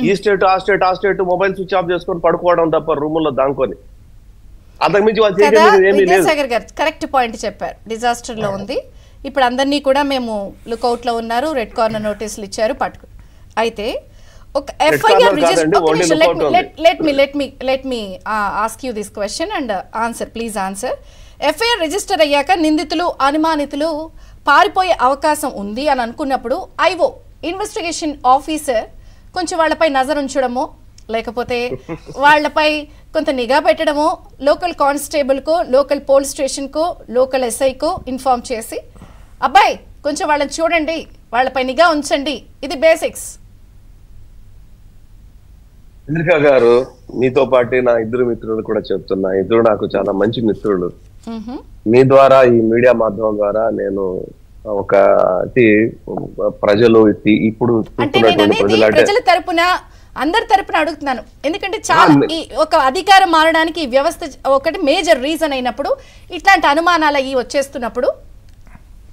ఈ స్టేట్ ఆ state mobile switch off చేసుకొని పడుకోవడం తప్ప రూముల్లో దాంకొని అంతకు మించి వాళ్ళు కదా చేసేది ఏమీ లేదు. విద్యాసాగర్ గారు కరెక్ట్ పాయింట్ చెప్పారు. డిజాస్టర్ లో ఉంది ఇప్పుడు, అందరినీ కూడా మేము లుకౌట్ లో ఉన్నారు, రెడ్ కార్నర్ నోటీసులు ఇచ్చారు పట్టుకు. అయితే ఒక FIR let me ask you this question and answer, please answer. FIR register అయ్యాక నిందితులు అనుమానితులు పారిపోయే అవకాశం ఉంది అని అనుకున్నప్పుడు ఐఓ ఇన్వెస్టిగేషన్ ఆఫీసర్ కొంచెం వాళ్ళపై నజర్ ఉంచడమో లేకపోతే వాళ్ళపై కొంత నిఘా పెట్టడమో, లోకల్ కానిస్టేబుల్కో లోకల్ పోలీస్ స్టేషన్కో లోకల్ ఎస్ఐకో ఇన్ఫార్మ్ చేసి అబ్బాయి కొంచెం వాళ్ళని చూడండి, వాళ్ళపై నిఘా ఉంచండి, ఇది బేసిక్స్. చంద్రిక గారు, మీతో పాటు నా ఇద్దరు మిత్రులు కూడా చెప్తున్నా, ఇద్దరు నాకు చాలా మంచి మిత్రులు. మీ ద్వారా ఈ మీడియా మాధ్యమం ద్వారా నేను ఒక ప్రజలు ఇప్పుడు అంటే ప్రజల తరపున అందరి తరపున అడుగుతున్నాను, ఎందుకంటే చాలా ఒక అధికారం మారడానికి ఈ వ్యవస్థ ఒకటి మేజర్ రీజన్ అయినప్పుడు ఇట్లాంటి అనుమానాలు అయ్యి వచ్చేస్తున్నప్పుడు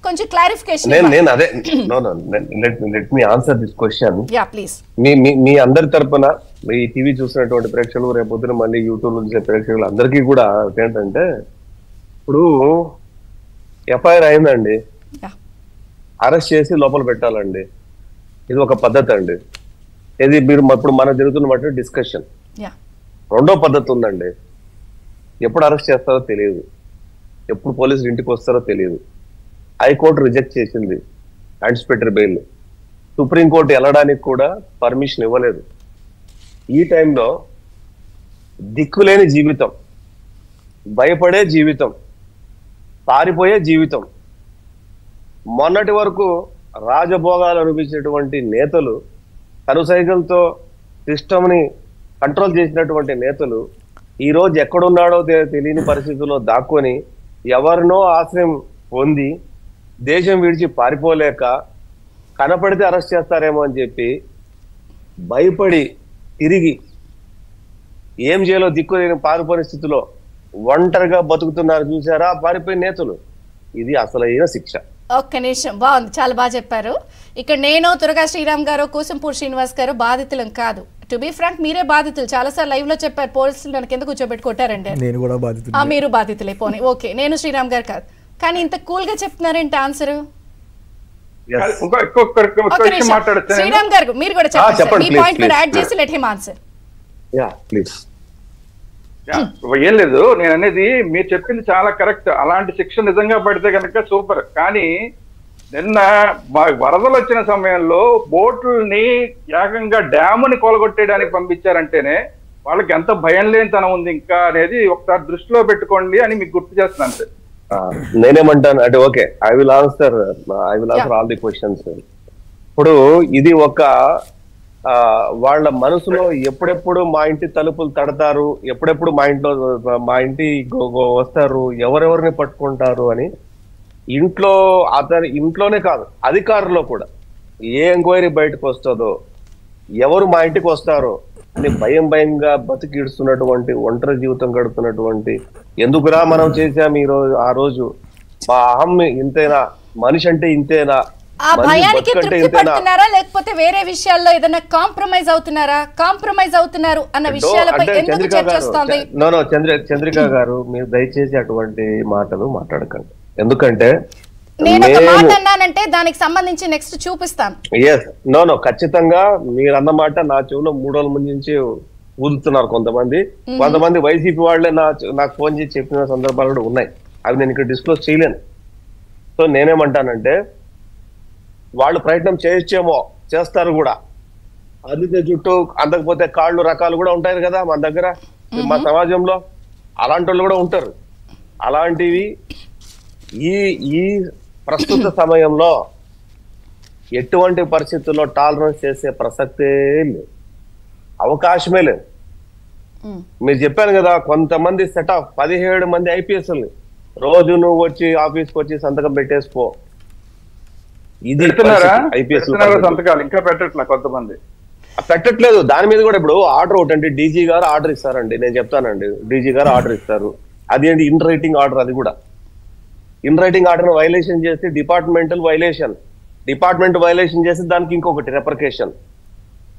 కొంచెం క్లారిఫికేషన్. నేను అదే let me answer this question. Yeah please. మీ అందరి తరపున ఈ టీవీ చూసినటువంటి ప్రేక్షకులు, రేపు పొద్దున మళ్ళీ యూట్యూబ్ చూసే ప్రేక్షకులు అందరికీ కూడా ఏంటంటే, ఇప్పుడు ఎఫ్ఐఆర్ అయిందండి, అరెస్ట్ చేసి లోపల పెట్టాలండి, ఇది ఒక పద్ధతి అండి. ఇది మీరు ఇప్పుడు మనకు జరుగుతున్నటువంటి డిస్కషన్. రెండో పద్ధతి ఉందండి, ఎప్పుడు అరెస్ట్ చేస్తారో తెలియదు, ఎప్పుడు పోలీసులు ఇంటికి వస్తారో తెలియదు. హైకోర్టు రిజెక్ట్ చేసింది యాంటిసిపేటరీ బెయిల్, సుప్రీంకోర్టు వెళ్ళడానికి కూడా పర్మిషన్ ఇవ్వలేదు. ఈ టైంలో దిక్కులేని జీవితం, భయపడే జీవితం, పారిపోయే జీవితం, మొన్నటి వరకు రాజభోగాలు అనిపించేటువంటి నేతలు, కనుసైగలతో సిస్టమ్ని కంట్రోల్ చేసినటువంటి నేతలు ఈరోజు ఎక్కడున్నాడో తెలియని పరిస్థితుల్లో దాక్కొని ఎవరినో ఆశ్రయం పొంది దేశం విడిచి పారిపోలేక కనపడితే అరెస్ట్ చేస్తారేమో అని చెప్పి భయపడి తిరిగి ఏం చేయాలో దిక్కు లేని పారిపోయిన స్థితిలో ఒంటరిగా బతుకుతున్నారు చూసారా పారిపోయిన నేతలు. ఇది అసలైన శిక్ష. ఒక్క నిమిషం, బాగుంది, చాలా బాగా చెప్పారు. ఇక్కడ నేను, తురగా శ్రీరామ్ గారు, కూసంపూర్ శ్రీనివాస్ గారు బాధితులం కాదు. టు బి ఫ్రాంక్ మీరే బాధితులు. చాలాసార్లు లైవ్ లో చెప్పారు, పోలీసులు మనకి ఎందుకు కూర్చోబెట్టి కొట్టారండి. నేను కూడా బాధితులు. మీరు బాధితులే పోనీ, ఓకే. నేను శ్రీరామ్ గారు కాదు, కానీ ఇంత కూల్ గా చెప్తున్నారేంటి ఆన్సర్? శ్రీరామ్ గారు మీరు కూడా చెప్పండి, మీ పాయింట్ కూడా యాడ్ చేసి లెట్ హిమ్ ఆన్సర్. ఏం లేదు, నేను అనేది మీరు చెప్పింది చాలా కరెక్ట్. అలాంటి శిక్ష నిజంగా పడితే కనుక సూపర్. కానీ నిన్న వరదలు వచ్చిన సమయంలో బోట్లని ఏకంగా డ్యాముని కొలగొట్టేయడానికి పంపించారంటేనే వాళ్ళకి ఎంత భయం లేనితనం ఉంది ఇంకా అనేది ఒకసారి దృష్టిలో పెట్టుకోండి అని మీకు గుర్తు చేస్తున్నాను సార్. నేనేమంటాను అంటే, okay, I will answer all the questions. ఇప్పుడు ఇది ఒక వాళ్ళ మనసులో ఎప్పుడెప్పుడు మా ఇంటి తలుపులు తడతారు, ఎప్పుడెప్పుడు మా ఇంటి వస్తారు, ఎవరెవరిని పట్టుకుంటారు అని ఇంట్లోనే కాదు అధికారుల్లో కూడా ఏ ఎంక్వైరీ బయటకు వస్తుందో, ఎవరు మా ఇంటికి వస్తారో అని భయంగా బతికిడుస్తున్నటువంటి, ఒంటరి జీవితం గడుపుతున్నటువంటి, ఎందుకురా మనం చేసాం ఆ రోజు, మా అహం ఇంతేనా, మనిషి అంటే ఇంతేనా, ఆ భయానికి తృప్తి పడుతున్నారా లేకపోతే వేరే విషయాల్లో ఏదైనా కాంప్రమైజ్ అవుతున్నారు అన్న విషయాలపై ఎందుకు చర్చ వస్తుంది? చంద్రిక గారు, మీరు దయచేసి అటువంటి మాటలు మాట్లాడకండి. ఎందుకంటే నేను ఒక మాట అన్నానంటే దానికి సంబంధించి నెక్స్ట్ చూపిస్తాను. ఖచ్చితంగా మీరు అన్నమాట నా చెవులో 3 రోజుల ముందు నుంచి ఊదుతున్నారు కొంతమంది వైసీపీ వాళ్లే నాకు ఫోన్ చేసి చెప్పిన సందర్భాలు కూడా ఉన్నాయి. అవి నేను ఇక్కడ డిస్క్లోజ్ చేయలేను. సో నేనేమంటానంటే, వాళ్ళు ప్రయత్నం చేయొచ్చేమో, చేస్తారు కూడా. అందుకే చుట్టూ అందకపోతే కాళ్ళు రకాలు కూడా ఉంటాయి కదా మన దగ్గర, మా సమాజంలో అలాంటి వాళ్ళు కూడా ఉంటారు. అలాంటివి ఈ ప్రస్తుత సమయంలో ఎటువంటి పరిస్థితుల్లో టాలరెన్స్ చేసే ప్రసక్తే లేదు, అవకాశమే లేదు. మీరు చెప్పాను కదా, కొంతమంది సెట్ ఆఫ్ 17 మంది ఐపీఎస్ని రోజు నువ్వు వచ్చి ఆఫీస్కి వచ్చి సంతకం పెట్టేసుకో, ఇది ఐపీఎస్ సంతకాలు ఇంకా కొంతమంది పెట్టట్లేదు. దాని మీద కూడా ఇప్పుడు ఆర్డర్ ఒకటి, డీజీ గారు ఆర్డర్ ఇస్తారండి, నేను చెప్తానండి, డీజీ గారు ఆర్డర్ ఇస్తారు. అది ఏంటి, ఇన్ రైటింగ్ ఆర్డర్. అది కూడా ఇన్ రైటింగ్ ఆర్డర్ వైలేషన్ చేసి డిపార్ట్మెంట్ వైలేషన్ చేసి దానికి ఇంకొకటి రెప్రికేషన్.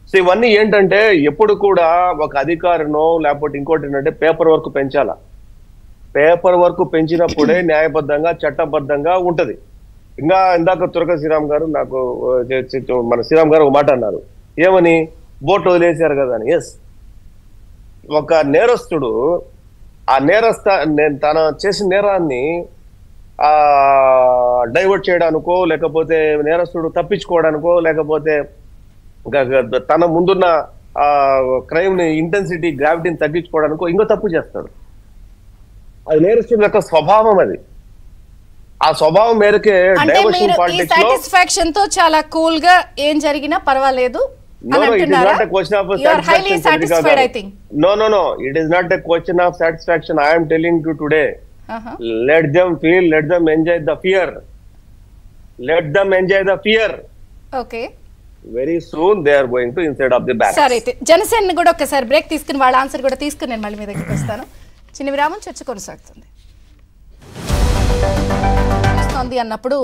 సో ఇవన్నీ ఏంటంటే ఎప్పుడు కూడా ఒక అధికారినో లేకపోతే ఇంకోటి ఏంటంటే పేపర్ వర్క్ పెంచాలా. పేపర్ వర్క్ పెంచినప్పుడే న్యాయబద్ధంగా చట్టబద్ధంగా ఉంటది. ఇంకా ఇందాక తురక శ్రీరామ్ గారు నాకు మన శ్రీరామ్ గారు ఒక మాట అన్నారు, ఏమని బోట్ వదిలేశారు కదా అని. ఎస్, ఒక నేరస్తుడు ఆ తన చేసిన నేరాన్ని డైవర్ట్ చేయడానికో లేకపోతే నేరస్తుడు తప్పించుకోవడానికో లేకపోతే తన ముందున్న క్రైమ్ ని ఇంటెన్సిటీ గ్రావిటీని తగ్గించుకోవడానికో ఇంకో తప్పు చేస్తాడు. అది నేరస్తుడి యొక్క స్వభావం. అది ఆ స్వభావం మేరకే డైవర్షన్ పాలిటిక్స్ లో సాటిస్ఫాక్షన్ తో చాలా కూల్ గా ఏం జరిగినా పర్వాలేదు. No, it is not a question of you are highly satisfied, I think. No, it is not a question of satisfaction. I am telling you today. Let them feel, let them enjoy the fear. Let them enjoy the fear. Okay. Very soon they are going to inside of the barracks. సరే అయితే జనసేన కూడా ఒకసారి break తీసుకుని వాళ్ళ answer కూడా తీసుకుని నేను మళ్ళీ మీ దగ్గరికి వస్తాను. చిన్న విరామం, చర్చ కొనసాగుతుంది. అన్నప్పుడు